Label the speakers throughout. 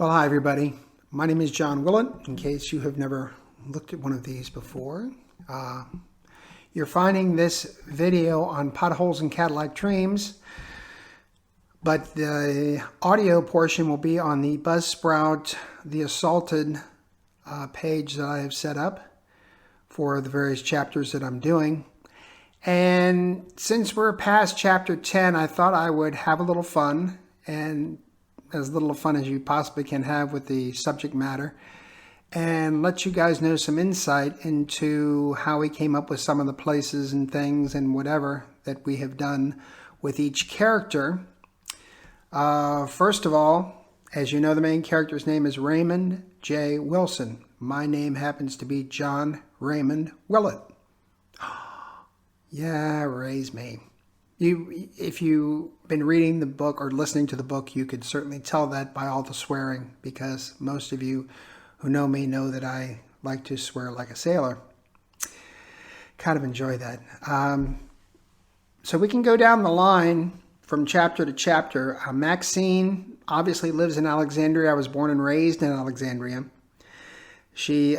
Speaker 1: Well, hi everybody. My name is John Willett. In case you have never looked at one of these before, you're finding this video on potholes and Cadillac dreams, but the audio portion will be on the Buzzsprout The Assaulted page that I have set up for the various chapters that I'm doing. And since we're past chapter 10, I thought I would have a little fun, and as little fun as you possibly can have with the subject matter, and let you guys know some insight into how we came up with some of the places and things and whatever that we have done with each character. First of all, as you know, the main character's name is Raymond J. Wilson. My name happens to be John Raymond Willett. Yeah, raise me. If you've been reading the book or listening to the book, you could certainly tell that by all the swearing, because most of you who know me know that I like to swear like a sailor. Kind of enjoy that. So we can go down the line from chapter to chapter. Maxine obviously lives in Alexandria. I was born and raised in Alexandria. She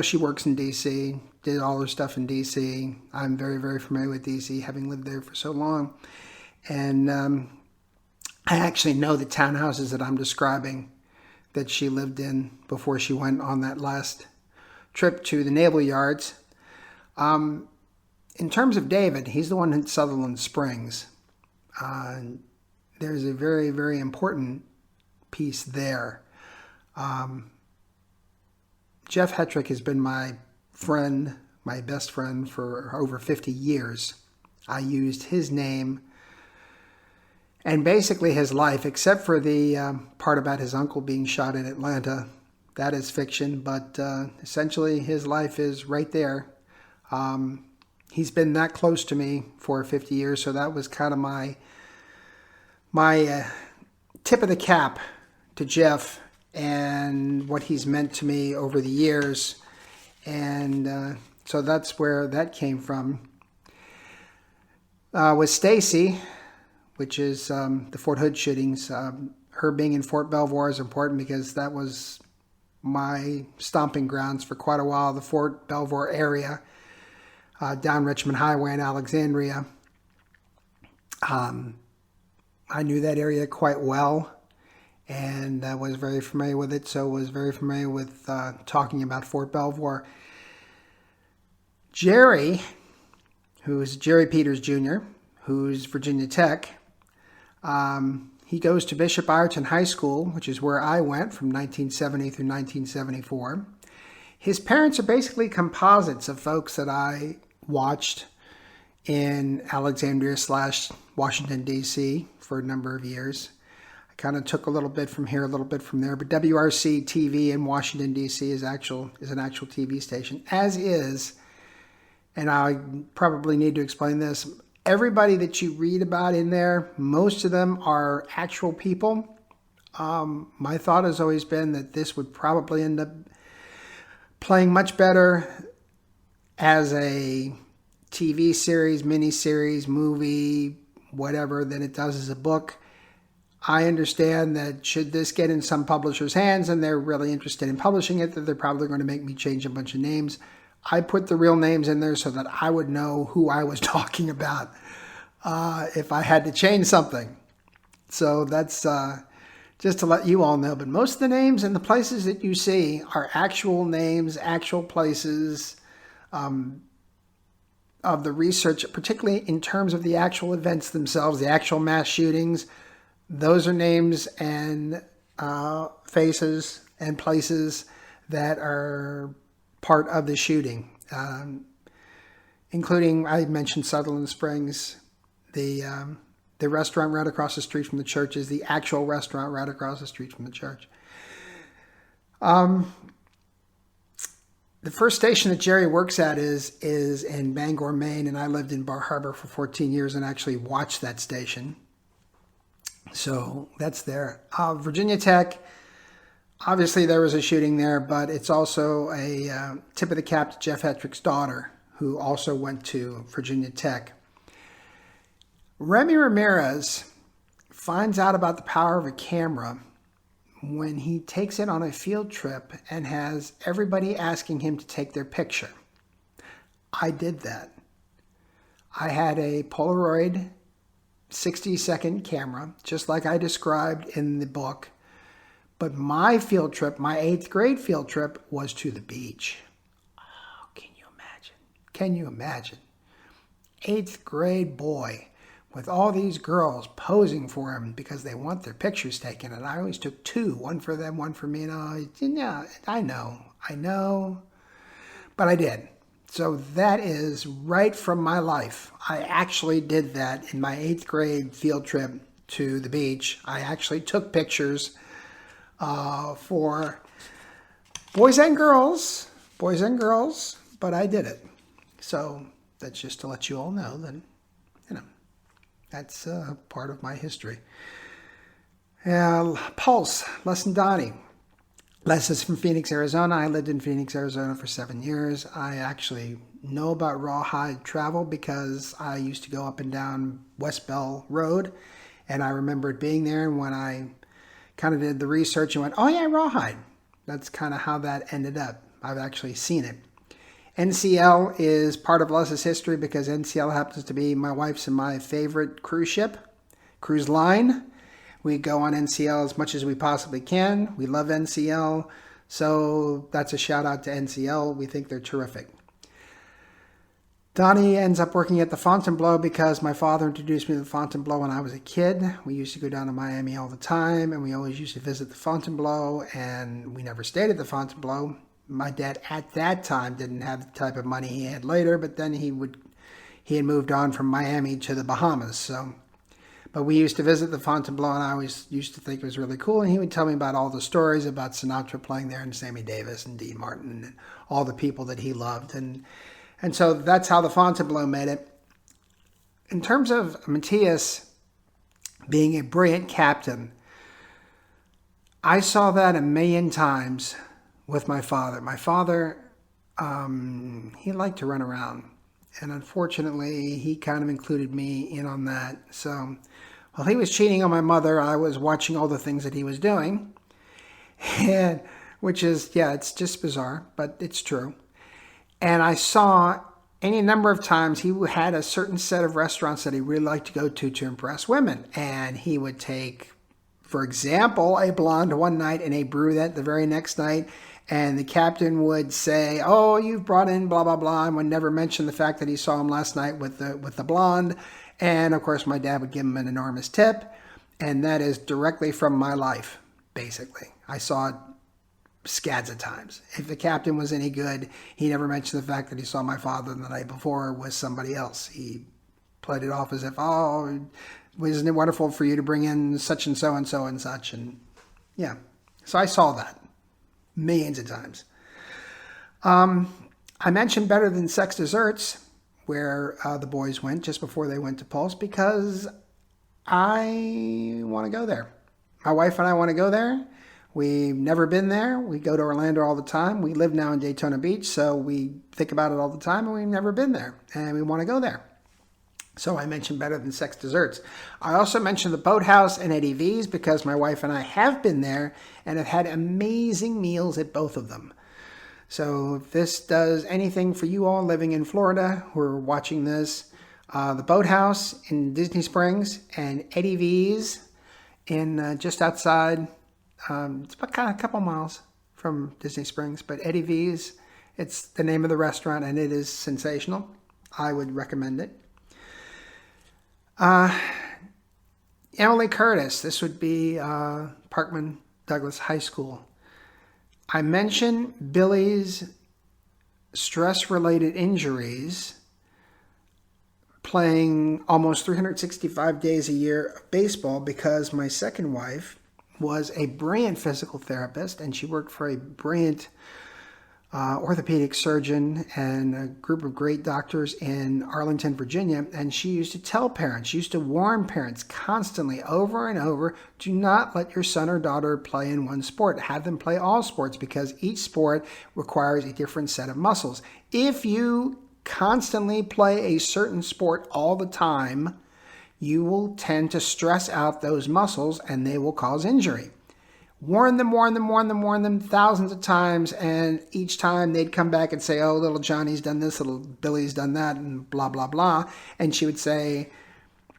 Speaker 1: she works in D.C., did all her stuff in D.C. I'm very, very familiar with D.C., having lived there for so long. And I actually know the townhouses that I'm describing that she lived in before she went on that last trip to the Naval Yards. In terms of David, he's the one in Sutherland Springs. There's a very, very important piece there. Jeff Hetrick has been my friend, my best friend, for over 50 years. I used his name and basically his life, except for the part about his uncle being shot in Atlanta. That is fiction, but essentially his life is right there. He's been that close to me for 50 years, so that was kind of my tip of the cap to Jeff and what he's meant to me over the years. And so that's where that came from. With Stacy, which is the Fort Hood shootings, her being in Fort Belvoir is important because that was my stomping grounds for quite a while, the Fort Belvoir area, down Richmond Highway in Alexandria. I knew that area quite well, and I was very familiar with it, so was very familiar with talking about Fort Belvoir. Jerry, who's Jerry Peters Jr., who's Virginia Tech, he goes to Bishop Ireton High School, which is where I went from 1970 through 1974. His parents are basically composites of folks that I watched in Alexandria / Washington, D.C. for a number of years. Kind of took a little bit from here, a little bit from there, but WRC TV in Washington, D.C. is an actual TV station, as is, and I probably need to explain this, everybody that you read about in there, most of them are actual people. My thought has always been that this would probably end up playing much better as a TV series, miniseries, movie, whatever, than it does as a book. I understand that should this get in some publishers' hands and they're really interested in publishing it, that they're probably going to make me change a bunch of names. I put the real names in there so that I would know who I was talking about if I had to change something. So that's just to let you all know. But most of the names and the places that you see are actual names, actual places of the research, particularly in terms of the actual events themselves, the actual mass shootings. Those are names and faces and places that are part of the shooting, including, I mentioned Sutherland Springs. The restaurant right across the street from the church is the actual restaurant right across the street from the church. The first station that Jerry works at is in Bangor, Maine, and I lived in Bar Harbor for 14 years and actually watched that station. So that's there. Virginia Tech, obviously there was a shooting there, but it's also a tip of the cap to Jeff Hetrick's daughter, who also went to Virginia Tech. Remy Ramirez finds out about the power of a camera when he takes it on a field trip and has everybody asking him to take their picture. I did that. I had a Polaroid 60-second camera, just like I described in the book. But my field trip, my 8th grade field trip, was to the beach. Oh, can you imagine? Can you imagine? 8th grade boy with all these girls posing for him because they want their pictures taken. And I always took 2, one for them, one for me. And I know, but I did. So that is right from my life. I actually did that in my 8th grade field trip to the beach. I actually took pictures for boys and girls, but I did it. So that's just to let you all know that, that's part of my history. Pulse, Les and Donnie. Les is from Phoenix, Arizona. I lived in Phoenix, Arizona for 7 years. I actually know about rawhide travel because I used to go up and down West Bell Road, and I remembered being there. And when I kind of did the research and went, oh yeah, rawhide. That's kind of how that ended up. I've actually seen it. NCL is part of Les's history because NCL happens to be my wife's and my favorite cruise line. We go on NCL as much as we possibly can. We love NCL. So that's a shout out to NCL. We think they're terrific. Donnie ends up working at the Fontainebleau because my father introduced me to the Fontainebleau when I was a kid. We used to go down to Miami all the time, and we always used to visit the Fontainebleau, and we never stayed at the Fontainebleau. My dad at that time didn't have the type of money he had later, but then he had moved on from Miami to the Bahamas. But we used to visit the Fontainebleau, and I always used to think it was really cool. And he would tell me about all the stories about Sinatra playing there, and Sammy Davis and Dean Martin, and all the people that he loved. And so that's how the Fontainebleau made it. In terms of Matthias being a brilliant captain, I saw that a million times with my father. My father, he liked to run around. And unfortunately, he kind of included me in on that. So while he was cheating on my mother, I was watching all the things that he was doing. And which is, it's just bizarre, but it's true. And I saw any number of times he had a certain set of restaurants that he really liked to go to impress women. And he would take, for example, a blonde one night and a brunette the very next night. And the captain would say, oh, you've brought in blah, blah, blah, and would never mention the fact that he saw him last night with the blonde. And, of course, my dad would give him an enormous tip. And that is directly from my life, basically. I saw it scads of times. If the captain was any good, he never mentioned the fact that he saw my father the night before with somebody else. He played it off as if, oh, isn't it wonderful for you to bring in such and so and so and such? And, yeah. So I saw that millions of times. I mentioned Better Than Sex Desserts, where the boys went just before they went to Pulse, because I want to go there. My wife and I want to go there. We've never been there. We go to Orlando all the time. We live now in Daytona Beach, so we think about it all the time, and we've never been there, and we want to go there. So I mentioned Better Than Sex Desserts. I also mentioned the Boathouse and Eddie V's because my wife and I have been there and have had amazing meals at both of them. So if this does anything for you all living in Florida who are watching this, the Boathouse in Disney Springs and Eddie V's in just outside, it's about kind of a couple miles from Disney Springs, but Eddie V's, it's the name of the restaurant and it is sensational. I would recommend it. Emily Curtis, this would be Parkman Douglas High School. I mentioned Billy's stress-related injuries, playing almost 365 days a year of baseball, because my second wife was a brilliant physical therapist, and she worked for a brilliant orthopedic surgeon and a group of great doctors in Arlington, Virginia. And she used to tell parents, she used to warn parents constantly over and over, do not let your son or daughter play in one sport. Have them play all sports, because each sport requires a different set of muscles. If you constantly play a certain sport all the time, you will tend to stress out those muscles and they will cause injury. Warn them thousands of times, and each time they'd come back and say, oh, little Johnny's done this, little Billy's done that, and blah, blah, blah. And she would say,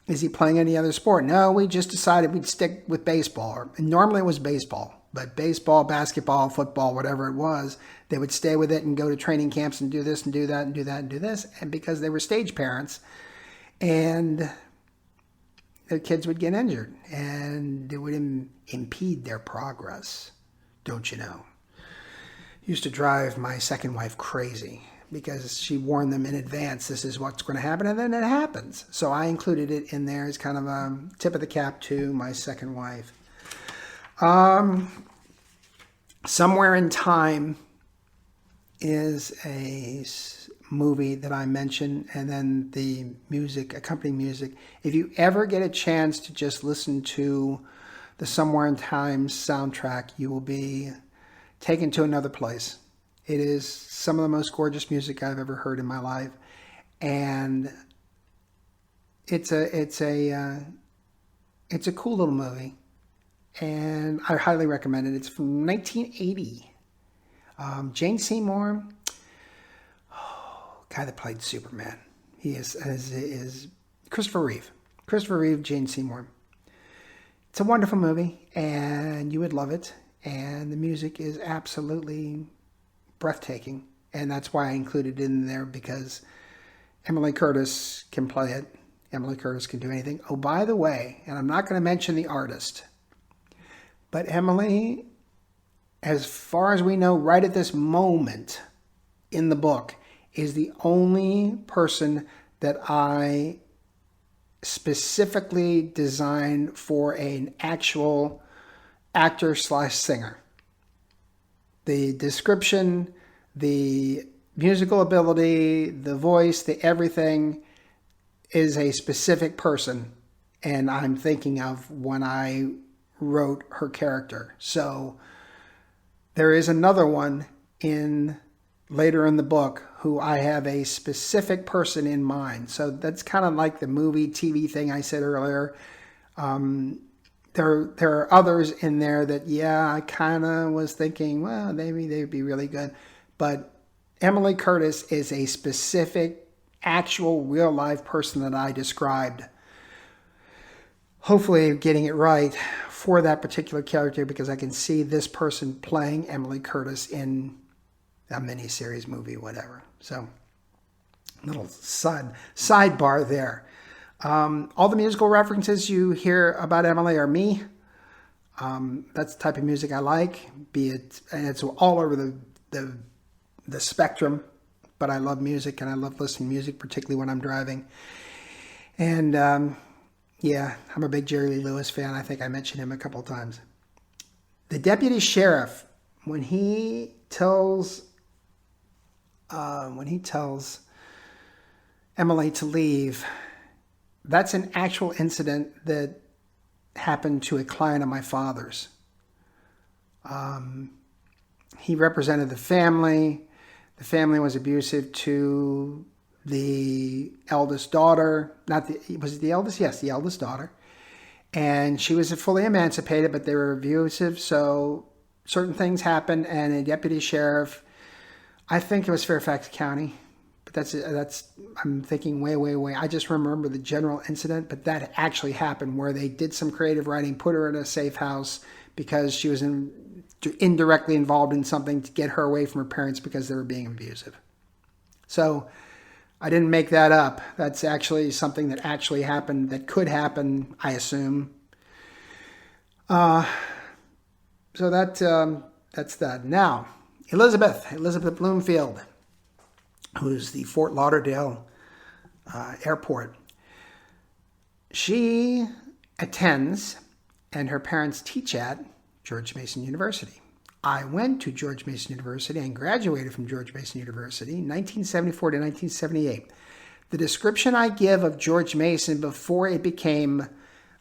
Speaker 1: is he playing any other sport? No, we just decided we'd stick with baseball. And normally it was baseball, but baseball, basketball, football, whatever it was, they would stay with it and go to training camps and do this and do that and do that and do this. And because they were stage parents, and their kids would get injured, and it would impede their progress, don't you know? Used to drive my second wife crazy because she warned them in advance, this is what's going to happen, and then it happens. So I included it in there as kind of a tip of the cap to my second wife. Somewhere in Time is a movie that I mentioned, and then the music, accompanying music. If you ever get a chance to just listen to the Somewhere in Time soundtrack, you will be taken to another place. It is some of the most gorgeous music I've ever heard in my life, and it's a cool little movie, and I highly recommend it. It's from 1980. Jane Seymour, guy that played Superman. He is Christopher Reeve. Christopher Reeve, Jane Seymour. It's a wonderful movie, and you would love it. And the music is absolutely breathtaking. And that's why I included it in there, because Emily Curtis can play it. Emily Curtis can do anything. Oh, by the way, and I'm not going to mention the artist, but Emily, as far as we know right at this moment in the book, is the only person that I specifically designed for an actual actor/singer. The description, the musical ability, the voice, the everything is a specific person, and I'm thinking of when I wrote her character. So there is another one later in the book who I have a specific person in mind. So that's kind of like the movie, TV thing I said earlier. There are others in there that, I kind of was thinking, well, maybe they'd be really good. But Emily Curtis is a specific, actual, real-life person that I described. Hopefully getting it right for that particular character, because I can see this person playing Emily Curtis in a miniseries, movie, whatever. So, little sidebar there. All the musical references you hear about Emily are me. That's the type of music I like. And it's all over the spectrum. But I love music, and I love listening to music, particularly when I'm driving. And I'm a big Jerry Lee Lewis fan. I think I mentioned him a couple of times. The deputy sheriff, when he tells Emily to leave, that's an actual incident that happened to a client of my father's. He represented the family. The family was abusive to the eldest daughter. Was it the eldest? Yes, the eldest daughter. And she was fully emancipated, but they were abusive. So certain things happened, and a deputy sheriff, I think it was Fairfax County, but that's I'm thinking way. I just remember the general incident, but that actually happened, where they did some creative writing, put her in a safe house because she was indirectly involved in something to get her away from her parents because they were being abusive. So I didn't make that up. That's actually something that actually happened, that could happen, I assume. So that's that. Now, Elizabeth Bloomfield, who's the Fort Lauderdale Airport. She attends, and her parents teach at, George Mason University. I went to George Mason University and graduated from George Mason University in 1974 to 1978. The description I give of George Mason before it became,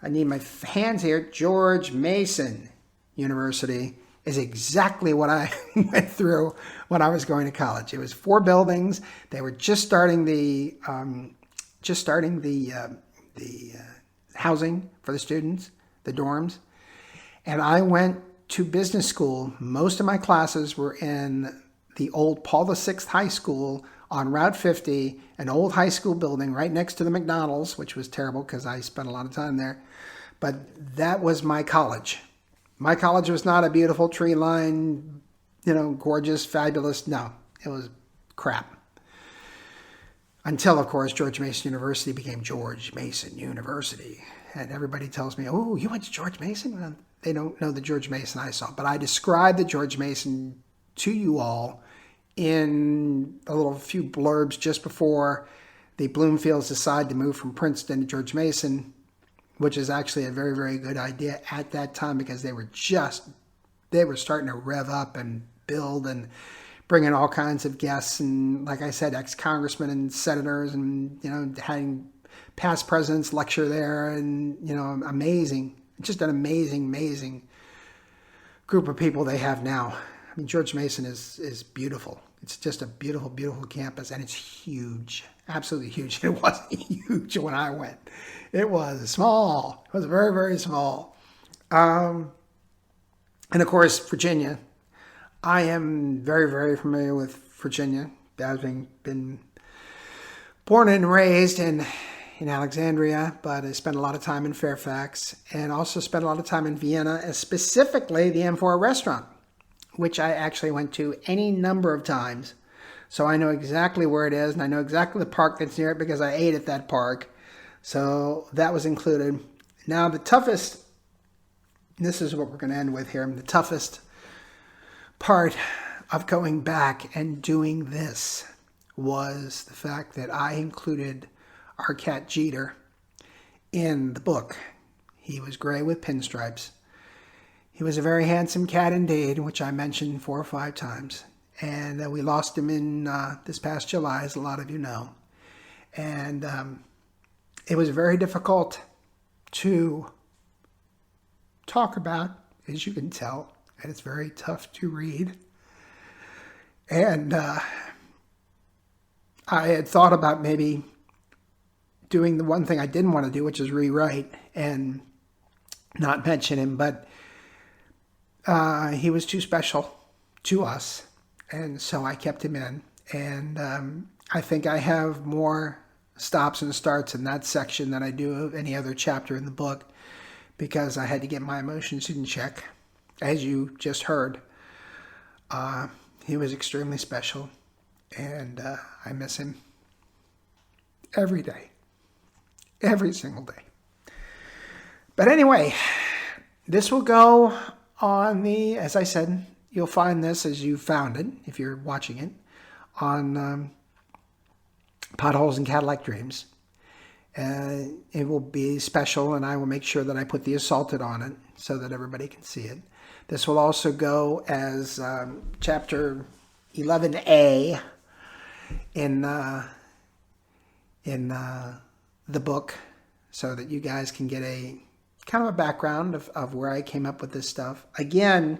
Speaker 1: I need my hands here, George Mason University, is exactly what I went through when I was going to college. It was 4 buildings. They were just starting the housing for the students, the dorms. And I went to business school. Most of my classes were in the old Paul VI High School on Route 50, an old high school building right next to the McDonald's, which was terrible because I spent a lot of time there. But that was my college. My college was not a beautiful tree-lined, gorgeous, fabulous. No, it was crap. Until, of course, George Mason University became George Mason University. And everybody tells me, oh, you went to George Mason? Well, they don't know the George Mason I saw. But I described the George Mason to you all in a little few blurbs just before the Bloomfields decided to move from Princeton to George Mason, which is actually a very, very good idea at that time because they were starting to rev up and build and bring in all kinds of guests and, like I said, ex-congressmen and senators and, having past presidents lecture there and, amazing, just an amazing, amazing group of people they have now. I mean, George Mason is beautiful. It's just a beautiful, beautiful campus, and it's huge, absolutely huge. It wasn't huge when I went. It was small. It was very, very small. And of course, Virginia. I am very, very familiar with Virginia, having been born and raised in Alexandria, but I spent a lot of time in Fairfax and also spent a lot of time in Vienna, specifically the M4 restaurant, which I actually went to any number of times. So I know exactly where it is, and I know exactly the park that's near it because I ate at that park. So that was included. Now the toughest, this is what we're going to end with here, the toughest part of going back and doing this was the fact that I included our cat Jeter in the book. He was gray with pinstripes. He was a very handsome cat indeed, which I mentioned 4 or 5 times. And we lost him in this past July, as a lot of you know. And it was very difficult to talk about, as you can tell. And it's very tough to read. And I had thought about maybe doing the one thing I didn't want to do, which is rewrite and not mention him. But he was too special to us, and so I kept him in. And I think I have more stops and starts in that section than I do of any other chapter in the book because I had to get my emotions in check. As you just heard, he was extremely special, and I miss him every day, every single day. But anyway, this will go on the, as I said, you'll find this as you found it, if you're watching it, on Potholes and Cadillac Dreams. It will be special, and I will make sure that I put the Assaulted on it so that everybody can see it. This will also go as chapter 11A in the book so that you guys can get a kind of a background of where I came up with this stuff. Again,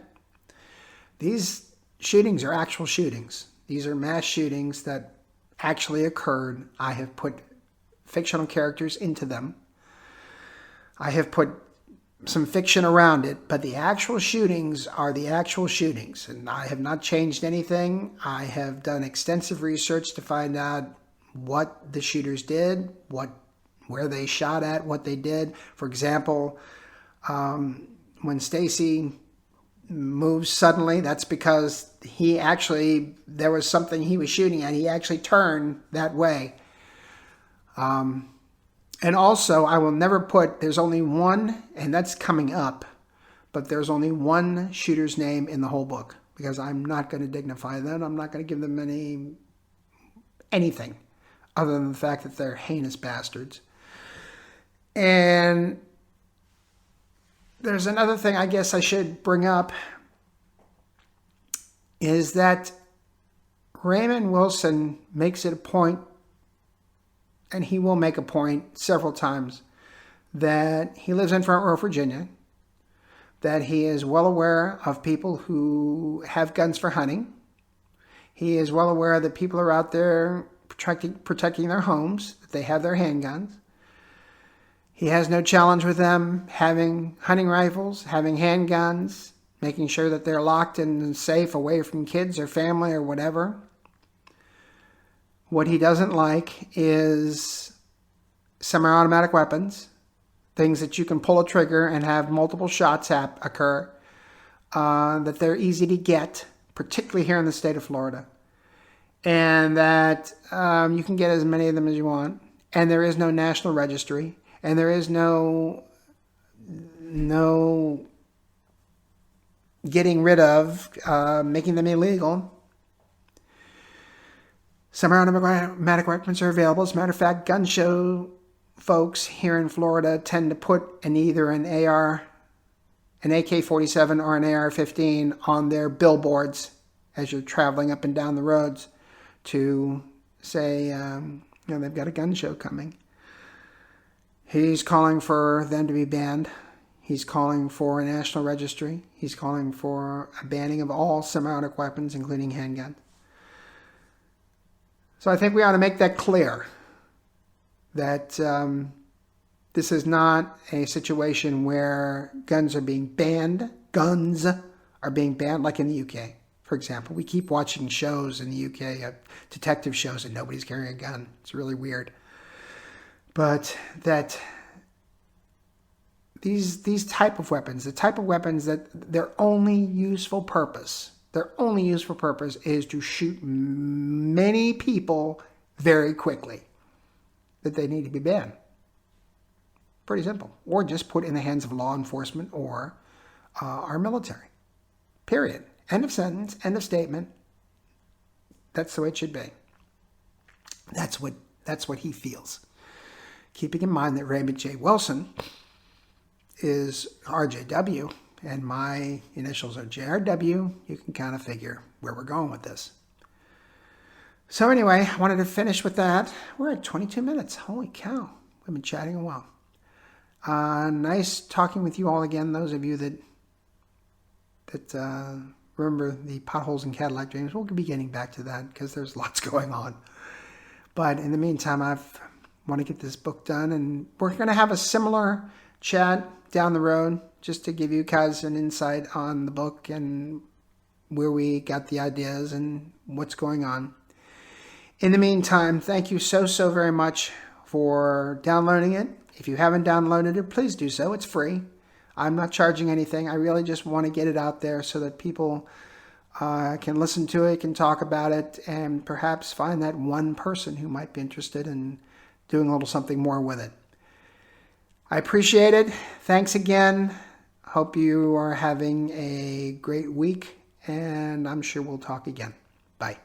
Speaker 1: these shootings are actual shootings. These are mass shootings that actually occurred. I have put fictional characters into them. I have put some fiction around it, but the actual shootings are the actual shootings, and I have not changed anything. I have done extensive research to find out what the shooters did, where they shot at, what they did. For example, when Stacy moves suddenly, that's because there was something he was shooting at. He actually turned that way. And also, I will never put, there's only one, and that's coming up, but there's only one shooter's name in the whole book because I'm not going to dignify them. I'm not going to give them anything other than the fact that they're heinous bastards. And there's another thing I guess I should bring up is that Raymond Wilson makes it a point, and he will make a point several times, that he lives in Front Row, Virginia, that he is well aware of people who have guns for hunting. He is well aware that people are out there protecting their homes, that they have their handguns. He has no challenge with them having hunting rifles, having handguns, making sure that they're locked and safe away from kids or family or whatever. What he doesn't like is semi-automatic weapons, things that you can pull a trigger and have multiple shots occur, that they're easy to get, particularly here in the state of Florida, and that you can get as many of them as you want, and there is no national registry, and there is no getting rid of, making them illegal. Semi-automatic weapons are available. As a matter of fact, gun show folks here in Florida tend to put either an AK-47 or an AR-15 on their billboards as you're traveling up and down the roads to say, they've got a gun show coming. He's calling for them to be banned. He's calling for a national registry. He's calling for a banning of all semi-automatic weapons, including handguns. So I think we ought to make that clear, that this is not a situation where guns are being banned. Guns are being banned, like in the UK, for example. We keep watching shows in the UK, detective shows, and nobody's carrying a gun. It's really weird. But that these type of weapons, the type of weapons that their only useful purpose is to shoot many people very quickly, that they need to be banned. Pretty simple. Or just put in the hands of law enforcement or our military. Period. End of sentence. End of statement. That's the way it should be. That's what he feels. Keeping in mind that Raymond J. Wilson is RJW, and my initials are JRW, you can kind of figure where we're going with this. So anyway, I wanted to finish with that. We're at 22 minutes. Holy cow. We've been chatting a while. Nice talking with you all again, those of you that remember the Potholes and Cadillac Dreams. We'll be getting back to that because there's lots going on. But in the meantime, I want to get this book done, and we're going to have a similar chat down the road just to give you guys an insight on the book and where we got the ideas and what's going on. In the meantime, thank you so very much for downloading it. If you haven't downloaded it, please do so. It's free. I'm not charging anything. I really just want to get it out there so that people can listen to it, can talk about it, and perhaps find that one person who might be interested in doing a little something more with it. I appreciate it. Thanks again. Hope you are having a great week, and I'm sure we'll talk again. Bye.